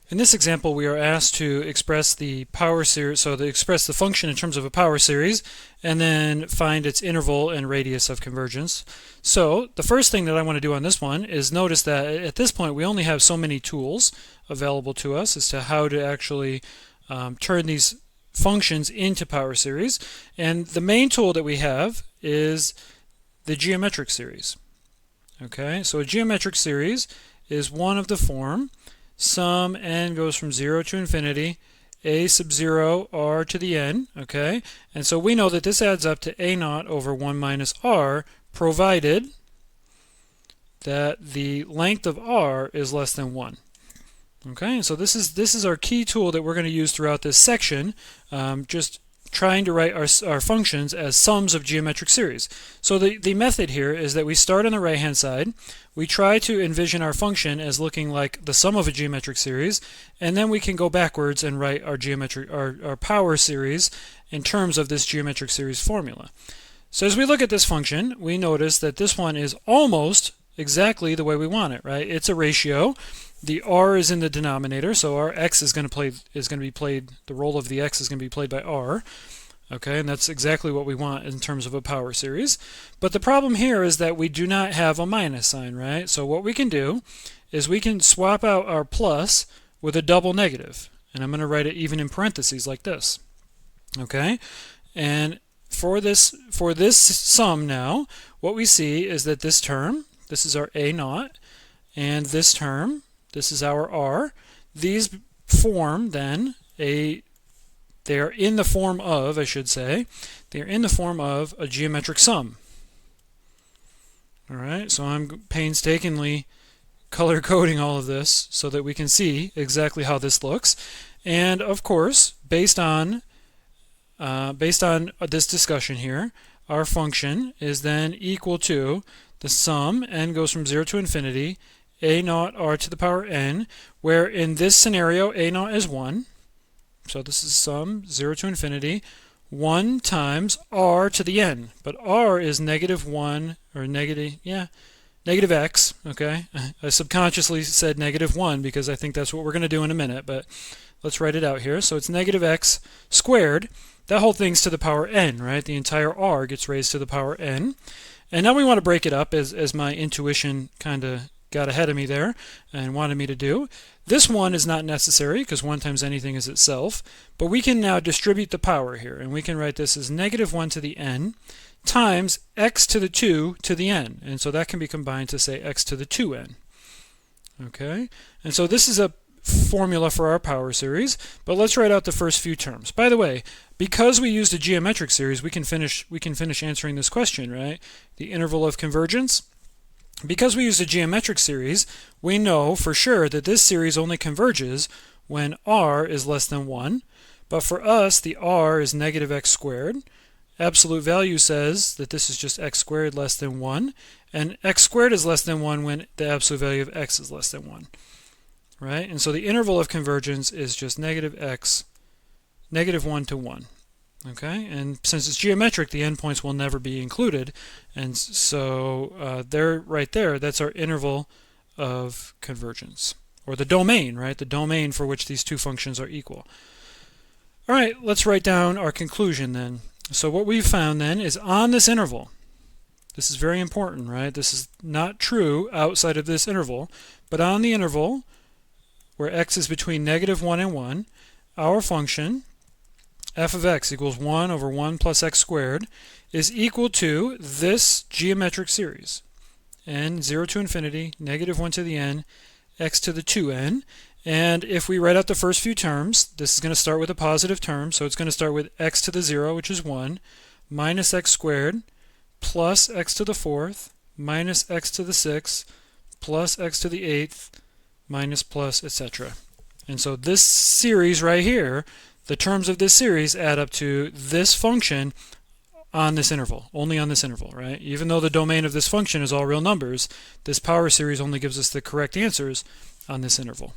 In this example, we are asked to express the power series, so to express the function in terms of a power series, and then find its interval and radius of convergence. So the first thing that I want to do on this one is notice that at this point we only have so many tools available to us as to how to actually turn these functions into power series. And the main tool that we have is the geometric series. Okay, so a geometric series is one of the form sum n goes from 0 to infinity, a sub 0 r to the n, okay? And so we know that this adds up to a naught over 1 minus r, provided that the length of r is less than 1. Okay, so this is our key tool that we're going to use throughout this section, just trying to write our functions as sums of geometric series. So the method here is that we start on the right hand side, we try to envision our function as looking like the sum of a geometric series, and then we can go backwards and write our power series in terms of this geometric series formula. So as we look at this function, we notice that this one is almost exactly the way we want it, right? It's a ratio. The r is in the denominator, so our x is going to be played, the role of the x is going to be played by r. Okay, and that's exactly what we want in terms of a power series. But the problem here is that we do not have a minus sign, right? So what we can do is we can swap out our plus with a double negative. And I'm going to write it even in parentheses like this. Okay, and for this sum now, what we see is that this term, this is our a naught, and this term, this is our r. These form then they are in the form of, I should say, they are in the form of a geometric sum. All right, so I'm painstakingly color coding all of this so that we can see exactly how this looks. And of course, based on this discussion here, our function is then equal to the sum, n goes from 0 to infinity, a naught r to the power n, where in this scenario a naught is 1. So this is sum 0 to infinity, 1 times r to the n. But r is negative 1, or negative x, okay? I subconsciously said negative 1 because I think that's what we're going to do in a minute, but let's write it out here. So it's negative x squared. That whole thing's to the power n, right? The entire r gets raised to the power n. And now we want to break it up as my intuition kind of got ahead of me there and wanted me to do. This one is not necessary because 1 times anything is itself, but we can now distribute the power here, and we can write this as negative 1 to the n times x to the 2 to the n, and so that can be combined to say x to the 2n. Okay, and so this is a formula for our power series, but let's write out the first few terms. By the way, because we used a geometric series, we can finish answering this question, right? The interval of convergence. Because we used a geometric series, we know for sure that this series only converges when r is less than 1. But for us, the r is negative x squared. Absolute value says that this is just x squared less than 1. And x squared is less than 1 when the absolute value of x is less than 1. Right? And so the interval of convergence is just negative 1 to 1. Okay, and since it's geometric, the endpoints will never be included, and so right there, that's our interval of convergence, or the domain, right? The domain for which these two functions are equal. All right, let's write down our conclusion then. So what we've found then is on this interval, this is very important, right? This is not true outside of this interval, but on the interval, where x is between negative 1 and 1, our function f of x equals 1 over 1 plus x squared is equal to this geometric series, n 0 to infinity, negative 1 to the n, x to the 2n. And if we write out the first few terms, this is going to start with a positive term, so it's going to start with x to the 0, which is 1, minus x squared, plus x to the 4th, minus x to the 6th, plus x to the 8th, minus plus, etc. And so this series right here, the terms of this series add up to this function on this interval, only on this interval, right? Even though the domain of this function is all real numbers, this power series only gives us the correct answers on this interval.